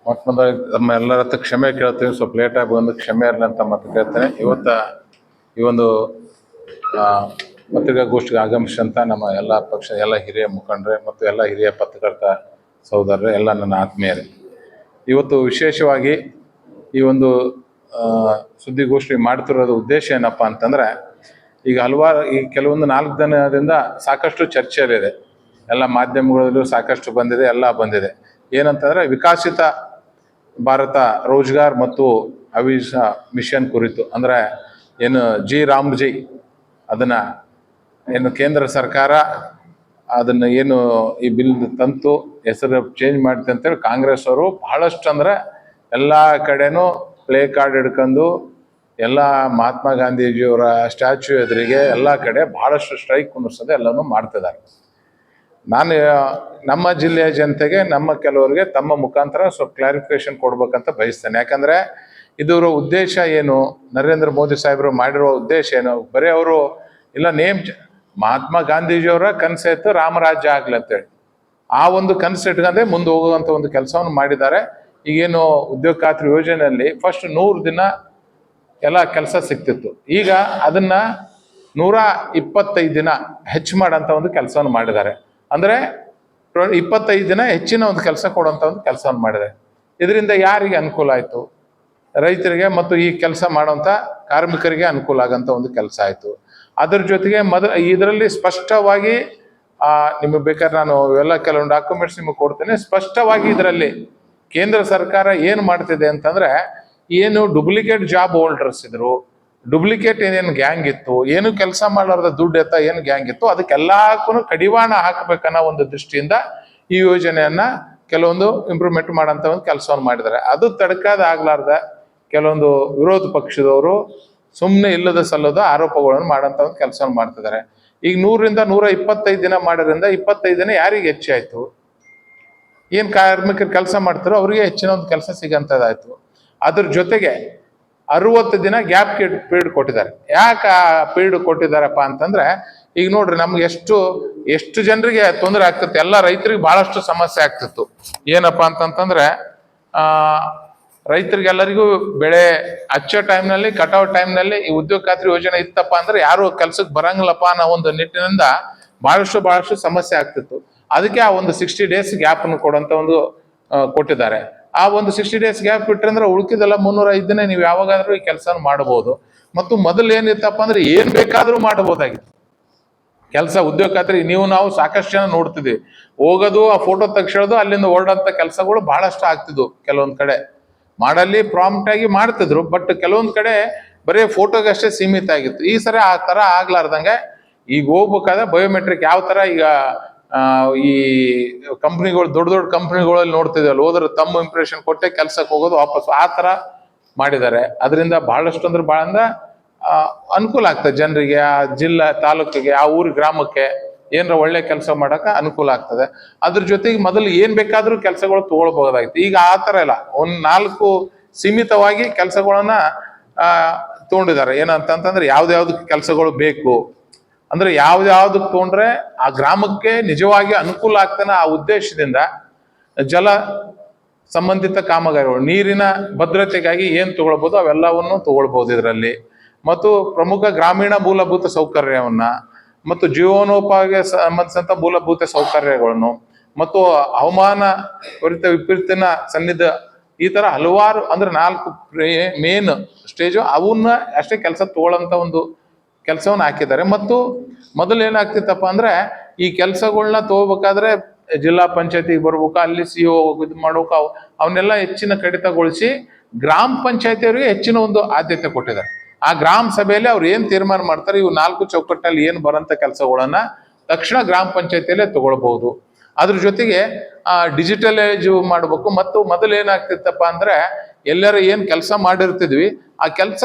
ಮೊಟ್ಟಮೊದಲ ನಮ್ಮ ಎಲ್ಲರ ಹತ್ರ ಕ್ಷಮೆ ಕೇಳ್ತೀವಿ. ಸ್ವಲ್ಪ ಲೇಟಾಗಿ ಬಂದು ಕ್ಷಮೆ ಇರಲಿ ಅಂತ ಮತ್ತೆ ಕೇಳ್ತೇನೆ. ಈ ಒಂದು ಪತ್ರಿಕಾಗೋಷ್ಠಿಗೆ ಆಗಮಿಸಿದಂಥ ನಮ್ಮ ಎಲ್ಲ ಪಕ್ಷ ಎಲ್ಲ ಹಿರಿಯ ಮುಖಂಡರೇ ಮತ್ತು ಎಲ್ಲ ಹಿರಿಯ ಪತ್ರಕರ್ತ ಸಹೋದರರೇ, ಎಲ್ಲ ನನ್ನ ಆತ್ಮೀಯರೇ, ಇವತ್ತು ವಿಶೇಷವಾಗಿ ಈ ಒಂದು ಸುದ್ದಿಗೋಷ್ಠಿ ಮಾಡ್ತಿರೋದು ಉದ್ದೇಶ ಏನಪ್ಪ ಅಂತಂದರೆ, ಈಗ ಈ ಕೆಲವೊಂದು 4 ದಿನದಿಂದ ಸಾಕಷ್ಟು ಚರ್ಚೆಯಲ್ಲಿದೆ, ಎಲ್ಲ ಮಾಧ್ಯಮಗಳಲ್ಲೂ ಸಾಕಷ್ಟು ಬಂದಿದೆ, ಎಲ್ಲ ಬಂದಿದೆ. ಏನಂತಂದರೆ ವಿಕಸಿತ ಭಾರತ ರೋಜ್ಗಾರ್ ಮತ್ತು ಆವಿಷ ಮಿಷನ್ ಕುರಿತು, ಅಂದರೆ ಏನು ರಾಮ್ಜಿ ಅದನ್ನು ಏನು ಕೇಂದ್ರ ಸರ್ಕಾರ ಅದನ್ನು ಏನು ಈ ಬಿಲ್ ತಂತು ಹೆಸರು ಚೇಂಜ್ ಮಾಡ್ತೆ ಅಂತೇಳಿ ಕಾಂಗ್ರೆಸ್ ಅವರು ಬಹಳಷ್ಟು ಅಂದರೆ ಎಲ್ಲ ಕಡೆನೂ ಪ್ಲೇ ಕಾರ್ಡ್ ಹಿಡ್ಕೊಂಡು ಎಲ್ಲ ಮಹಾತ್ಮ ಗಾಂಧೀಜಿಯವರ ಸ್ಟ್ಯಾಚ್ಯೂ ಎದುರಿಗೆ ಎಲ್ಲ ಕಡೆ ಬಹಳಷ್ಟು ಸ್ಟ್ರೈಕ್ ಕುಂದಿಸೋದು ಎಲ್ಲನೂ ಮಾಡ್ತಿದ್ದಾರೆ. ನಾನು ನಮ್ಮ ಜಿಲ್ಲೆಯ ಜನತೆಗೆ, ನಮ್ಮ ಕೆಲವರಿಗೆ ತಮ್ಮ ಮುಖಾಂತರ ಸ್ವಲ್ಪ ಕ್ಲಾರಿಫಿಕೇಶನ್ ಕೊಡ್ಬೇಕಂತ ಬಯಸ್ತೇನೆ. ಯಾಕಂದರೆ ಇದರ ಉದ್ದೇಶ ಏನು, ನರೇಂದ್ರ ಮೋದಿ ಸಾಹೇಬರು ಮಾಡಿರೋ ಉದ್ದೇಶ ಏನು, ಬರೀ ಅವರು ಇಲ್ಲ ಮಹಾತ್ಮ ಗಾಂಧೀಜಿಯವರ ಕನಸಿತ್ತು ರಾಮರಾಜ್ಯ ಆಗ್ಲಿ ಅಂತೇಳಿ, ಆ ಒಂದು ಕನಸು ಇಟ್ಕೊಂಡೆ ಮುಂದೆ ಹೋಗುವಂಥ ಒಂದು ಕೆಲಸವನ್ನು ಮಾಡಿದ್ದಾರೆ. ಈಗೇನು ಉದ್ಯೋಗ ಖಾತ್ರಿ ಯೋಜನೆಯಲ್ಲಿ ಫಸ್ಟ್ 100 ದಿನ ಎಲ್ಲ ಕೆಲಸ ಸಿಗ್ತಿತ್ತು, ಈಗ ಅದನ್ನ 125 ದಿನ ಹೆಚ್ಚು ಮಾಡೋಂಥ ಒಂದು ಕೆಲಸವನ್ನು ಮಾಡಿದ್ದಾರೆ. ಅಂದರೆ 25 ದಿನ ಹೆಚ್ಚಿನ ಒಂದು ಕೆಲಸ ಕೊಡುವಂಥ ಒಂದು ಕೆಲಸವನ್ನು ಮಾಡಿದ್ದಾರೆ. ಇದರಿಂದ ಯಾರಿಗೆ ಅನುಕೂಲ ಆಯಿತು? ರೈತರಿಗೆ ಮತ್ತು ಈ ಕೆಲಸ ಮಾಡುವಂಥ ಕಾರ್ಮಿಕರಿಗೆ ಅನುಕೂಲ ಆಗೋಂಥ ಒಂದು ಕೆಲಸ ಆಯಿತು. ಅದ್ರ ಜೊತೆಗೆ ಇದರಲ್ಲಿ ಸ್ಪಷ್ಟವಾಗಿ ನಿಮಗೆ ಬೇಕಾದ್ರೆ ನಾನು ಎಲ್ಲ ಕೆಲವೊಂದು ಡಾಕ್ಯುಮೆಂಟ್ಸ್ ನಿಮಗೆ ಕೊಡ್ತೇನೆ. ಸ್ಪಷ್ಟವಾಗಿ ಇದರಲ್ಲಿ ಕೇಂದ್ರ ಸರ್ಕಾರ ಏನು ಮಾಡ್ತಿದೆ ಅಂತಂದರೆ, ಏನು ಡೂಪ್ಲಿಕೇಟ್ ಜಾಬ್ ಹೋಲ್ಡರ್ಸ್ ಇದ್ರು, ಡೂಪ್ಲಿಕೇಟ್ ಏನೇನು ಗ್ಯಾಂಗ್ ಇತ್ತು, ಏನು ಕೆಲಸ ಮಾಡಲಾರ್ದ ದುಡ್ಡು ಎತ್ತ ಏನು ಗ್ಯಾಂಗ್ ಇತ್ತು, ಅದಕ್ಕೆಲ್ಲಕ್ಕೂ ಕಡಿವಾಣ ಹಾಕಬೇಕನ್ನೋ ಒಂದು ದೃಷ್ಟಿಯಿಂದ ಈ ಯೋಜನೆಯನ್ನ ಕೆಲವೊಂದು ಇಂಪ್ರೂವ್ಮೆಂಟ್ ಮಾಡೋಂಥ ಒಂದು ಕೆಲಸವನ್ನು ಮಾಡಿದ್ದಾರೆ. ಅದು ತಡ್ಕಾದಾಗ್ಲಾರ್ದ ಕೆಲವೊಂದು ವಿರೋಧ ಪಕ್ಷದವರು ಸುಮ್ಮನೆ ಇಲ್ಲದ ಸಲ್ಲದ ಆರೋಪಗಳನ್ನು ಮಾಡೋಂಥ ಒಂದು ಕೆಲಸವನ್ನು ಮಾಡ್ತಿದ್ದಾರೆ. ಈಗ 100ರಿಂದ 125 ದಿನ ಮಾಡೋದ್ರಿಂದ 25 ದಿನ ಯಾರಿಗೆ ಹೆಚ್ಚಾಯ್ತು? ಏನು ಕಾರ್ಮಿಕರು ಕೆಲಸ ಮಾಡ್ತಾರೋ ಅವ್ರಿಗೆ ಹೆಚ್ಚಿನ ಒಂದು ಕೆಲಸ ಸಿಗಂಥದ್ದಾಯ್ತು. ಅದ್ರ ಜೊತೆಗೆ 60 ದಿನ ಗ್ಯಾಪ್ ಪೀರಿಯಡ್ ಕೊಟ್ಟಿದ್ದಾರೆ. ಯಾಕೆ ಆ ಪೀರಿಯಡ್ ಕೊಟ್ಟಿದ್ದಾರಪ್ಪ ಅಂತಂದ್ರೆ, ಈಗ ನೋಡ್ರಿ ನಮ್ಗೆ ಎಷ್ಟು ಜನರಿಗೆ ತೊಂದರೆ ಆಗ್ತಿತ್ತು, ಎಲ್ಲ ರೈತರಿಗೆ ಬಹಳಷ್ಟು ಸಮಸ್ಯೆ ಆಗ್ತಿತ್ತು. ಏನಪ್ಪಾ ಅಂತಂತಂದ್ರೆ ರೈತರಿಗೆಲ್ಲರಿಗೂ ಬೆಳೆ ಹಚ್ಚೋ ಟೈಮ್ನಲ್ಲಿ, ಕಟಾವ್ ಟೈಮ್ನಲ್ಲಿ ಈ ಉದ್ಯೋಗ ಖಾತ್ರಿ ಯೋಜನೆ ಇತ್ತಪ್ಪ ಅಂದ್ರೆ ಯಾರು ಕೆಲ್ಸಕ್ಕೆ ಬರಂಗಿಲ್ಲಪ್ಪ ಅನ್ನೋ ಒಂದು ನಿಟ್ಟಿನಿಂದ ಬಹಳಷ್ಟು ಸಮಸ್ಯೆ ಆಗ್ತಿತ್ತು. ಅದಕ್ಕೆ ಆ ಒಂದು 60 ಡೇಸ್ ಗ್ಯಾಪ್ ಅನ್ನು ಕೊಡುವಂತ ಒಂದು ಕೊಟ್ಟಿದ್ದಾರೆ. ಆ ಒಂದು 60 ಡೇಸ್ ಗ್ಯಾಪ್ ಬಿಟ್ರೆ ಅಂದ್ರೆ ಉಳ್ಕಿದೆಲ್ಲ 305 ದಿನ ನೀವು ಯಾವಾಗಾದ್ರೂ ಈ ಕೆಲಸ ಮಾಡಬಹುದು. ಮತ್ತು ಮೊದಲು ಏನಿತ್ತಪ್ಪ ಅಂದ್ರೆ ಏನ್ ಬೇಕಾದ್ರೂ ಮಾಡಬಹುದಾಗಿತ್ತು ಕೆಲಸ. ಉದ್ಯೋಗ ಖಾತ್ರಿ ನಾವು ಸಾಕಷ್ಟು ಜನ ನೋಡ್ತಿದ್ವಿ, ಹೋಗೋದು ಆ ಫೋಟೋ ತೆಗ್ಸೋದು ಅಲ್ಲಿಂದ ಹೊರಡಂತ ಕೆಲಸಗಳು ಬಹಳಷ್ಟು ಆಗ್ತಿದ್ವು. ಕೆಲವೊಂದ್ ಕಡೆ ಮಾಡಲ್ಲಿ ಪ್ರಾಂಪ್ಟ್ ಆಗಿ ಮಾಡ್ತಿದ್ರು, ಬಟ್ ಕೆಲವೊಂದ್ ಕಡೆ ಬರೀ ಫೋಟೋಗೆ ಅಷ್ಟೇ ಸೀಮಿತ ಆಗಿತ್ತು. ಈ ಸರಿ ಆ ತರ ಆಗ್ಲಾರ್ದಂಗೆ ಈಗ ಹೋಗ್ಬೇಕಾದ್ರೆ ಬಯೋಮೆಟ್ರಿಕ್ ಯಾವ ತರ ಈಗ ಈ ಕಂಪ್ನಿಗಳು ದೊಡ್ಡ ಕಂಪ್ನಿಗಳಲ್ಲಿ ನೋಡ್ತಿದ್ವಲ್ಲ, ಹೋದ್ರೆ ತಮ್ಮ ಇಂಪ್ರೆಷನ್ ಕೊಟ್ಟೆ ಕೆಲ್ಸಕ್ಕೆ ಹೋಗೋದು ವಾಪಸ್, ಆ ತರ ಮಾಡಿದ್ದಾರೆ. ಅದರಿಂದ ಬಹಳಷ್ಟು ಅಂದ್ರೆ ಬಹಳ ಅನುಕೂಲ ಆಗ್ತದೆ ಜನರಿಗೆ, ಆ ಜಿಲ್ಲಾ ತಾಲೂಕಿಗೆ, ಆ ಊರು ಗ್ರಾಮಕ್ಕೆ ಏನಾರ ಒಳ್ಳೆ ಕೆಲಸ ಮಾಡಕ ಅನುಕೂಲ ಆಗ್ತದೆ. ಅದ್ರ ಜೊತೆಗೆ ಮೊದಲು ಏನ್ ಬೇಕಾದ್ರೂ ಕೆಲಸಗಳು ತಗೊಳ್ಬಹುದಾಗಿತ್ತು. ಈಗ ಆ ತರ ಇಲ್ಲ, 4 ಸೀಮಿತವಾಗಿ ಕೆಲಸಗಳನ್ನ ತಗೊಂಡಿದ್ದಾರೆ. ಏನಂತಂದ್ರೆ ಯಾವ್ದು ಕೆಲಸಗಳು ಬೇಕು ಅಂದ್ರೆ ಯಾವ್ದಕ್ಕೆ ತಗೊಂಡ್ರೆ ಆ ಗ್ರಾಮಕ್ಕೆ ನಿಜವಾಗಿ ಅನುಕೂಲ ಆಗ್ತಾನೆ, ಆ ಉದ್ದೇಶದಿಂದ ಜಲ ಸಂಬಂಧಿತ ಕಾಮಗಾರಿಗಳು, ನೀರಿನ ಭದ್ರತೆಗಾಗಿ ಏನ್ ತಗೊಳ್ಬಹುದು ಅವೆಲ್ಲವನ್ನು ತಗೊಳ್ಬಹುದು ಇದರಲ್ಲಿ. ಮತ್ತು ಪ್ರಮುಖ ಗ್ರಾಮೀಣ ಮೂಲಭೂತ ಸೌಕರ್ಯವನ್ನ ಮತ್ತು ಜೀವನೋಪಾಯಕ್ಕೆ ಸಂಬಂಧಿಸಿದಂತ ಮೂಲಭೂತ ಸೌಕರ್ಯಗಳನ್ನು ಮತ್ತು ಹವಾಮಾನ ವಿಪರೀತನ ಸನ್ನಿಧ, ಈ ತರ ಹಲವಾರು ಅಂದ್ರೆ 4 ಮೇನ್ ಸ್ಟೇಜು ಅವನ್ನ ಅಷ್ಟೇ ಕೆಲಸ ತಗೊಳ್ಳಂತ ಒಂದು ಕೆಲಸವನ್ನ ಹಾಕಿದ್ದಾರೆ. ಮತ್ತು ಮೊದಲು ಏನಾಗ್ತಿತ್ತಪ್ಪ ಅಂದ್ರೆ ಈ ಕೆಲಸಗಳನ್ನ ತಗೋಬೇಕಾದ್ರೆ ಜಿಲ್ಲಾ ಪಂಚಾಯತಿಗೆ ಬರ್ಬೇಕು, ಅಲ್ಲಿ CO ಇದು ಮಾಡ್ಬೇಕು, ಅವನ್ನೆಲ್ಲ ಹೆಚ್ಚಿನ ಕಡಿತಗೊಳಿಸಿ ಗ್ರಾಮ ಪಂಚಾಯತಿಯವರಿಗೆ ಹೆಚ್ಚಿನ ಒಂದು ಆದ್ಯತೆ ಕೊಟ್ಟಿದ್ದಾರೆ. ಆ ಗ್ರಾಮ ಸಭೆಯಲ್ಲಿ ಅವ್ರು ಏನ್ ತೀರ್ಮಾನ ಮಾಡ್ತಾರೆ, ಇವು 4 ಚೌಕಟ್ಟಲ್ಲಿ ಏನ್ ಬರೋಂಥ ಕೆಲಸಗಳನ್ನ ತಕ್ಷಣ ಗ್ರಾಮ ಪಂಚಾಯತಿಯಲ್ಲೇ ತಗೊಳ್ಬಹುದು. ಅದ್ರ ಜೊತೆಗೆ ಡಿಜಿಟಲೈಸ್ ಮಾಡಬೇಕು. ಮತ್ತು ಮೊದಲು ಏನಾಗ್ತಿತ್ತಪ್ಪ ಅಂದ್ರೆ ಎಲ್ಲರೂ ಏನ್ ಕೆಲಸ ಮಾಡಿರ್ತಿದ್ವಿ, ಆ ಕೆಲಸ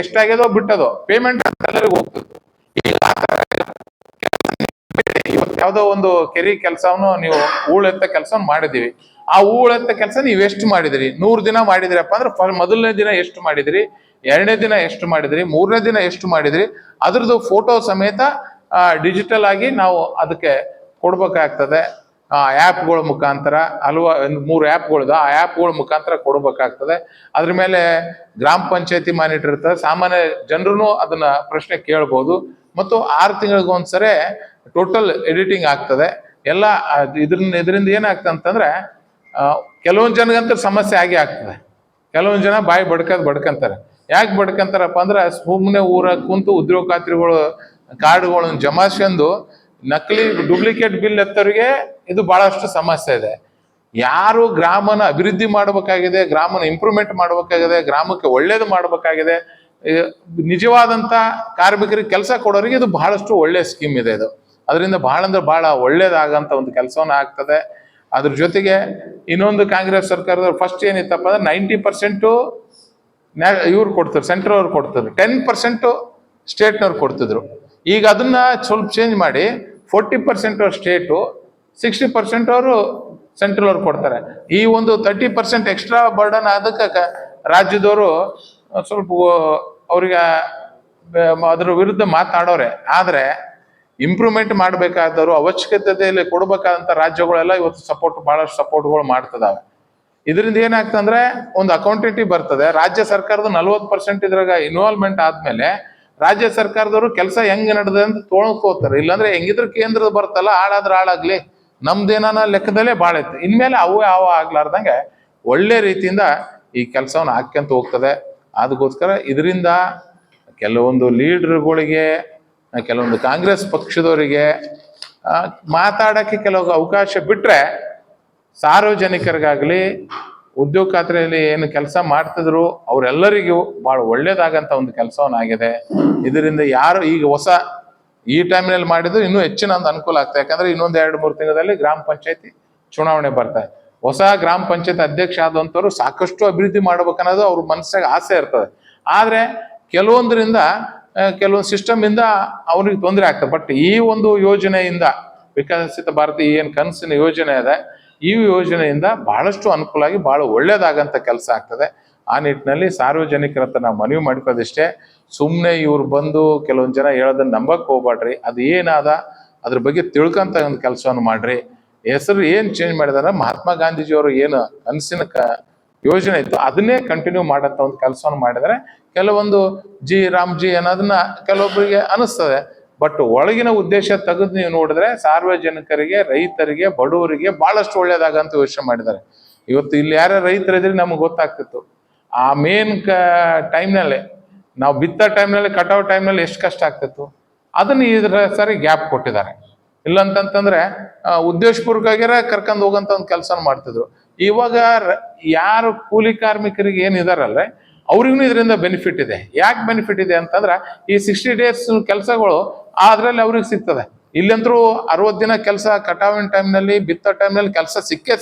ಎಷ್ಟಾಗ್ಯದೋ ಬಿಟ್ಟದೋ ಪೇಮೆಂಟ್ ಎಲ್ಲರಿಗೂ ಹೋಗ್ತಿತ್ತು. ಇವತ್ತು ಯಾವ್ದೋ ಒಂದು ಕೆರಿ ಕೆಲಸವನ್ನು ನೀವು ಹೂಳೆತ್ತ ಕೆಲಸ ಮಾಡಿದೀವಿ, ಆ ಹೂಳೆತ್ತ ಕೆಲಸ ನೀವು ಎಷ್ಟು ಮಾಡಿದಿರಿ, 100 ದಿನ ಮಾಡಿದಿರಪ್ಪ ಅಂದ್ರೆ ಮೊದಲನೇ ದಿನ ಎಷ್ಟು ಮಾಡಿದಿರಿ, 2ನೇ ದಿನ ಎಷ್ಟು ಮಾಡಿದ್ರಿ, 3ನೇ ದಿನ ಎಷ್ಟು ಮಾಡಿದ್ರಿ, ಅದ್ರದ್ದು ಫೋಟೋ ಸಮೇತ ಡಿಜಿಟಲ್ ಆಗಿ ನಾವು ಅದಕ್ಕೆ ಕೊಡ್ಬೇಕಾಗ್ತದೆ. ಆ್ಯಪ್ಗಳ ಮುಖಾಂತರ ಒಂದು 3 ಆ್ಯಪ್ಗಳಿದೆ, ಆ ಆ್ಯಪ್ಗಳ ಮುಖಾಂತರ ಕೊಡಬೇಕಾಗ್ತದೆ. ಅದ್ರ ಮೇಲೆ ಗ್ರಾಮ ಪಂಚಾಯತಿ ಮಾನಿಟರ್ ಇರ್ತದೆ, ಸಾಮಾನ್ಯ ಜನರು ಅದನ್ನ ಪ್ರಶ್ನೆ ಕೇಳ್ಬೋದು. ಮತ್ತು 6 ತಿಂಗಳಿಗೊಂದ್ಸರಿ ಟೋಟಲ್ ಎಡಿಟಿಂಗ್ ಆಗ್ತದೆ ಎಲ್ಲ. ಇದರಿಂದ ಏನಾಗ್ತದೆ ಅಂತಂದ್ರೆ ಕೆಲವೊಂದು ಜನಗಂತೂ ಸಮಸ್ಯೆ ಆಗೇ ಆಗ್ತದೆ. ಕೆಲವೊಂದು ಜನ ಬಾಯಿ ಬಡ್ಕಂತಾರೆ. ಯಾಕೆ ಬಡ್ಕಂತಾರಪ್ಪ ಅಂದ್ರೆ ಸುಮ್ಮನೆ ಊರಾಗ ಕುಂತು ಉದ್ಯೋಗ ಖಾತ್ರಿಗಳು ಕಾರ್ಡ್ಗಳನ್ನು ಜಮಾಯಿಸ್ಕೊಂಡು ನಕಲಿ ಡೂಪ್ಲಿಕೇಟ್ ಬಿಲ್ ಎತ್ತವರಿಗೆ ಇದು ಬಹಳಷ್ಟು ಸಮಸ್ಯೆ ಇದೆ. ಯಾರು ಗ್ರಾಮನ ಅಭಿವೃದ್ಧಿ ಮಾಡಬೇಕಾಗಿದೆ, ಗ್ರಾಮನ ಇಂಪ್ರೂವ್ಮೆಂಟ್ ಮಾಡಬೇಕಾಗಿದೆ, ಗ್ರಾಮಕ್ಕೆ ಒಳ್ಳೇದು ಮಾಡಬೇಕಾಗಿದೆ, ನಿಜವಾದಂತ ಕಾರ್ಮಿಕರಿಗೆ ಕೆಲಸ ಕೊಡೋರಿಗೆ ಇದು ಬಹಳಷ್ಟು ಒಳ್ಳೆ ಸ್ಕೀಮ್ ಇದೆ. ಇದು ಅದರಿಂದ ಬಹಳ ಅಂದ್ರೆ ಬಹಳ ಒಳ್ಳೇದಾಗಂತ ಒಂದು ಕೆಲಸವನ್ನ ಆಗ್ತದೆ. ಅದ್ರ ಜೊತೆಗೆ ಇನ್ನೊಂದು ಕಾಂಗ್ರೆಸ್ ಸರ್ಕಾರದವ್ರು ಫಸ್ಟ್ ಏನಿತ್ತಪ್ಪ ಅಂದ್ರೆ 90% ಇವ್ರು ಕೊಡ್ತಾರೆ, ಸೆಂಟ್ರಲ್ ಅವ್ರು ಕೊಡ್ತಾರೆ, 10% ಸ್ಟೇಟ್ನವ್ರು ಕೊಡ್ತಿದ್ರು. ಈಗ ಅದನ್ನ ಸ್ವಲ್ಪ ಚೇಂಜ್ ಮಾಡಿ 40% ಸ್ಟೇಟು, 60% ಅವರು ಸೆಂಟ್ರಲ್ ಅವ್ರು ಕೊಡ್ತಾರೆ. ಈ ಒಂದು 30% ಎಕ್ಸ್ಟ್ರಾ ಬರ್ಡನ್ ಅದಕ್ಕೆ ರಾಜ್ಯದವರು ಸ್ವಲ್ಪ ಅವ್ರಿಗೆ ಅದ್ರ ವಿರುದ್ಧ ಮಾತಾಡೋರೆ. ಆದ್ರೆ ಇಂಪ್ರೂವ್ಮೆಂಟ್ ಮಾಡಬೇಕಾದವರು ಅವಶ್ಯಕತೆಯಲ್ಲಿ ಕೊಡ್ಬೇಕಾದಂತ ರಾಜ್ಯಗಳೆಲ್ಲ ಇವತ್ತು ಬಹಳಷ್ಟು ಸಪೋರ್ಟ್ಗಳು ಮಾಡ್ತಿದಾವೆ. ಇದರಿಂದ ಏನಾಗ್ತಂದ್ರೆ ಒಂದು ಅಕೌಂಟೆಂಟಿ ಬರ್ತದೆ. ರಾಜ್ಯ ಸರ್ಕಾರದ 40% ಇದ್ರಾಗ ಇನ್ವಾಲ್ವ್ಮೆಂಟ್ ಆದ್ಮೇಲೆ ರಾಜ್ಯ ಸರ್ಕಾರದವರು ಕೆಲಸ ಹೆಂಗ್ ನಡೆದ ಅಂತ ತೊಳ್ಕೋತಾರೆ. ಇಲ್ಲಾಂದ್ರೆ ಹೆಂಗಿದ್ರು ಕೇಂದ್ರದ ಬರ್ತಲ್ಲ, ಹಾಳಾದ್ರೆ ಹಾಳಾಗ್ಲಿ, ನಮ್ದೇನ ಲೆಕ್ಕದಲ್ಲೇ ಬಾಳ ಇತ್ತು. ಇನ್ಮೇಲೆ ಅವು ಆಗ್ಲಾರ್ದಂಗೆ ಒಳ್ಳೆ ರೀತಿಯಿಂದ ಈ ಕೆಲಸವನ್ನು ಹಾಕ್ಯಂತ ಹೋಗ್ತದೆ. ಅದಕ್ಕೋಸ್ಕರ ಇದರಿಂದ ಕೆಲವೊಂದು ಲೀಡರ್ಗಳಿಗೆ, ಕೆಲವೊಂದು ಕಾಂಗ್ರೆಸ್ ಪಕ್ಷದವರಿಗೆ ಮಾತಾಡಕ್ಕೆ ಕೆಲವು ಅವಕಾಶ ಬಿಟ್ರೆ, ಸಾರ್ವಜನಿಕರಿಗಾಗ್ಲಿ ಉದ್ಯೋಗ ಖಾತ್ರಿಯಲ್ಲಿ ಏನು ಕೆಲಸ ಮಾಡ್ತಿದ್ರು ಅವರೆಲ್ಲರಿಗೂ ಬಹಳ ಒಳ್ಳೇದಾಗಂತ ಒಂದು ಕೆಲಸವನ್ನಾಗಿದೆ. ಇದರಿಂದ ಯಾರು ಈಗ ಈ ಟೈಮ್ನಲ್ಲಿ ಮಾಡಿದ್ರು ಇನ್ನೂ ಹೆಚ್ಚಿನ ಒಂದು ಅನುಕೂಲ ಆಗ್ತದೆ. ಯಾಕಂದ್ರೆ ಇನ್ನೊಂದು 2-3 ತಿಂಗಳಲ್ಲಿ ಗ್ರಾಮ ಪಂಚಾಯತಿ ಚುನಾವಣೆ ಬರ್ತಾರೆ. ಹೊಸ ಗ್ರಾಮ ಪಂಚಾಯತ್ ಅಧ್ಯಕ್ಷ ಆದಂಥವ್ರು ಸಾಕಷ್ಟು ಅಭಿವೃದ್ಧಿ ಮಾಡ್ಬೇಕನ್ನೋದು ಅವ್ರ ಮನಸ್ಸಾಗ ಆಸೆ ಇರ್ತದೆ. ಆದ್ರೆ ಕೆಲವೊಂದು ಸಿಸ್ಟಮ್ ಇಂದ ಅವ್ರಿಗೆ ತೊಂದರೆ ಆಗ್ತದೆ. ಬಟ್ ಈ ಒಂದು ಯೋಜನೆಯಿಂದ, ವಿಕಸಿತ ಭಾರತ ಏನ್ ಕನಸಿನ ಯೋಜನೆ ಇದೆ, ಈ ಯೋಜನೆಯಿಂದ ಬಹಳಷ್ಟು ಅನುಕೂಲ ಆಗಿ ಬಹಳ ಒಳ್ಳೇದಾಗಂತ ಕೆಲಸ ಆಗ್ತದೆ. ಆ ನಿಟ್ಟಿನಲ್ಲಿ ಸಾರ್ವಜನಿಕರ ಹತ್ರ ನಾವು ಮನವಿ ಮಾಡ್ಕೋದಿಷ್ಟೇ, ಸುಮ್ಮನೆ ಇವ್ರು ಬಂದು ಕೆಲವೊಂದು ಜನ ಹೇಳೋದನ್ನ ನಂಬಕ್ ಹೋಗ್ಬೇಡ್ರಿ. ಅದು ಏನಾದ ಅದ್ರ ಬಗ್ಗೆ ತಿಳ್ಕೊಂತ ಒಂದು ಕೆಲಸವನ್ನು ಮಾಡ್ರಿ. ಹೆಸರು ಏನ್ ಚೇಂಜ್ ಮಾಡಿದಾರೆ, ಮಹಾತ್ಮ ಗಾಂಧೀಜಿಯವರು ಏನು ಕನಸಿನ ಯೋಜನೆ ಇತ್ತು ಅದನ್ನೇ ಕಂಟಿನ್ಯೂ ಮಾಡಂತ ಒಂದು ಕೆಲಸವನ್ನು ಮಾಡಿದರೆ ಕೆಲವೊಂದು ರಾಮ್ಜಿ ಅನ್ನೋದನ್ನ ಕೆಲವೊಬ್ಬರಿಗೆ ಅನಿಸ್ತದೆ. ಬಟ್ ಒಳಗಿನ ಉದ್ದೇಶ ತೆಗೆದು ನೀವು ನೋಡಿದ್ರೆ ಸಾರ್ವಜನಿಕರಿಗೆ, ರೈತರಿಗೆ, ಬಡವರಿಗೆ ಬಹಳಷ್ಟು ಒಳ್ಳೇದಾಗಂತ ಯೋಚನೆ ಮಾಡಿದ್ದಾರೆ. ಇವತ್ತು ಇಲ್ಲಿ ಯಾರ ರೈತರಿದ್ರೆ ನಮ್ಗೆ ಗೊತ್ತಾಗ್ತಿತ್ತು. ಆ ಮೇನ್ ಟೈಮ್ನಲ್ಲಿ ನಾವು ಬಿತ್ತ ಟೈಮ್ನಲ್ಲಿ, ಕಟಾವ್ ಟೈಮ್ನಲ್ಲಿ ಎಷ್ಟು ಕಷ್ಟ ಆಗ್ತಿತ್ತು, ಅದನ್ನ ಇದ್ರ ಸರಿ ಗ್ಯಾಪ್ ಕೊಟ್ಟಿದ್ದಾರೆ. ಇಲ್ಲಂತಂದ್ರೆ ಉದ್ದೇಶಪೂರ್ವಕವಾಗಿರ ಕರ್ಕೊಂಡು ಹೋಗಂತ ಒಂದು ಕೆಲಸ ಮಾಡ್ತಿದ್ರು. ಇವಾಗ ಯಾರು ಕೂಲಿ ಕಾರ್ಮಿಕರಿಗೆ ಏನಿದಾರಲ್ರೆ ಅವ್ರಿಗೂ ಇದರಿಂದ ಬೆನಿಫಿಟ್ ಇದೆ. ಯಾಕೆ ಬೆನಿಫಿಟ್ ಇದೆ ಅಂತಂದ್ರೆ ಈ 60 days ಕೆಲಸಗಳು ಅದ್ರಲ್ಲಿ ಅವ್ರಿಗೆ ಸಿಗ್ತದೆ. ಇಲ್ಲಂದ್ರೂ 60 ದಿನ ಕೆಲಸ ಕಟಾವಿನ ಟೈಮ್ನಲ್ಲಿ, ಬಿತ್ತೋ ಟೈಮ್ನಲ್ಲಿ ಕೆಲಸ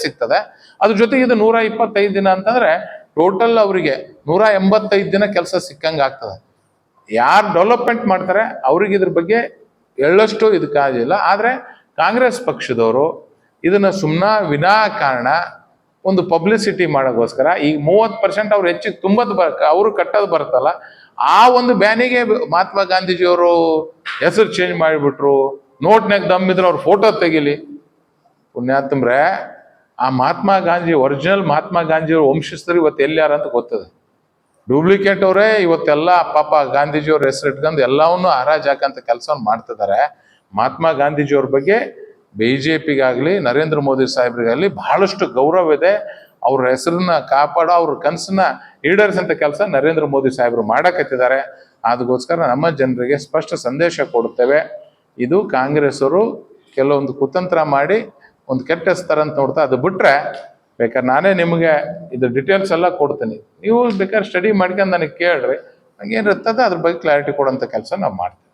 ಸಿಗ್ತದೆ. ಅದ್ರ ಜೊತೆಗೆ ಇದು 125 ದಿನ ಅಂತಂದ್ರೆ ಟೋಟಲ್ ಅವರಿಗೆ 185 ದಿನ ಕೆಲಸ ಸಿಕ್ಕಂಗೆ ಆಗ್ತದೆ. ಯಾರು ಡೆವಲಪ್ಮೆಂಟ್ ಮಾಡ್ತಾರೆ ಅವ್ರಿಗೆ ಇದ್ರ ಬಗ್ಗೆ ಎಳ್ಳಷ್ಟು ಇದಕ್ಕಾಗಿಲ್ಲ. ಆದ್ರೆ ಕಾಂಗ್ರೆಸ್ ಪಕ್ಷದವರು ಇದನ್ನ ವಿನಾಕಾರಣ ಒಂದು ಪಬ್ಲಿಸಿಟಿ ಮಾಡೋಕ್ಕೋಸ್ಕರ ಈಗ 30% ಅವ್ರು ಹೆಚ್ಚಿಗೆ ಅವರು ಕಟ್ಟೋದು ಬರುತ್ತಲ್ಲ, ಆ ಒಂದು ಬ್ಯಾನಿಗೆ ಮಹಾತ್ಮ ಗಾಂಧೀಜಿಯವರು ಹೆಸರು ಚೇಂಜ್ ಮಾಡಿಬಿಟ್ರು. ನೋಟ್ನಾಗ ದಮ್ಮಿದ್ರು ಅವ್ರ ಫೋಟೋ ತೆಗಿಲಿ. ಪುಣ್ಯಾತ್ಮ್ರೆ, ಆ ಮಹಾತ್ಮ ಗಾಂಧಿ ಒರಿಜಿನಲ್ ಮಹಾತ್ಮ ಗಾಂಧಿಯವ್ರ ವಂಶಸ್ಥರು ಇವತ್ತು ಎಲ್ಲಿಯಾರ ಅಂತ ಗೊತ್ತದೆ. ಡೂಪ್ಲಿಕೇಟ್ ಅವರೇ ಇವತ್ತೆಲ್ಲ ಪಾಪ ಗಾಂಧೀಜಿಯವ್ರ ಹೆಸರು ಇಟ್ಕೊಂಡು ಎಲ್ಲವನ್ನೂ ಹರಾಜ್ ಹಾಕಂತ ಕೆಲಸವನ್ನು ಮಾಡ್ತಿದ್ದಾರೆ. ಮಹಾತ್ಮ ಗಾಂಧೀಜಿಯವ್ರ ಬಗ್ಗೆ BJPಗಾಗ್ಲಿ, ನರೇಂದ್ರ ಮೋದಿ ಸಾಹೇಬ್ರಿಗಾಗ್ಲಿ ಬಹಳಷ್ಟು ಗೌರವ ಇದೆ. ಅವ್ರ ಹೆಸರನ್ನ ಕಾಪಾಡೋ, ಅವ್ರ ಕನಸನ್ನ ಈಡೇರಿಸಂತ ಕೆಲಸ ನರೇಂದ್ರ ಮೋದಿ ಸಾಹೇಬ್ರು ಮಾಡಕತ್ತಿದ್ದಾರೆ. ಅದಕ್ಕೋಸ್ಕರ ನಮ್ಮ ಜನರಿಗೆ ಸ್ಪಷ್ಟ ಸಂದೇಶ ಕೊಡುತ್ತೇವೆ. ಇದು ಕಾಂಗ್ರೆಸ್ ಅವರು ಕೆಲವೊಂದು ಕುತಂತ್ರ ಮಾಡಿ ಒಂದು ಕೆಟ್ಟ ಹೆಸರು ಅಂತ ನೋಡ್ತಾ, ಅದು ಬಿಟ್ರೆ ಬೇಕಾದ್ರೆ ನಾನೇ ನಿಮಗೆ ಇದು ಡೀಟೇಲ್ಸ್ ಎಲ್ಲ ಕೊಡ್ತೀನಿ. ನೀವು ಬೇಕಾದ್ರೆ ಸ್ಟಡಿ ಮಾಡ್ಕೊಂಡು ನನಗೆ ಕೇಳ್ರಿ, ಹಂಗೇನಿರ್ತದೆ ಅದ್ರ ಬಗ್ಗೆ ಕ್ಲಾರಿಟಿ ಕೊಡೋಂಥ ಕೆಲಸ ನಾವು ಮಾಡ್ತೀವಿ.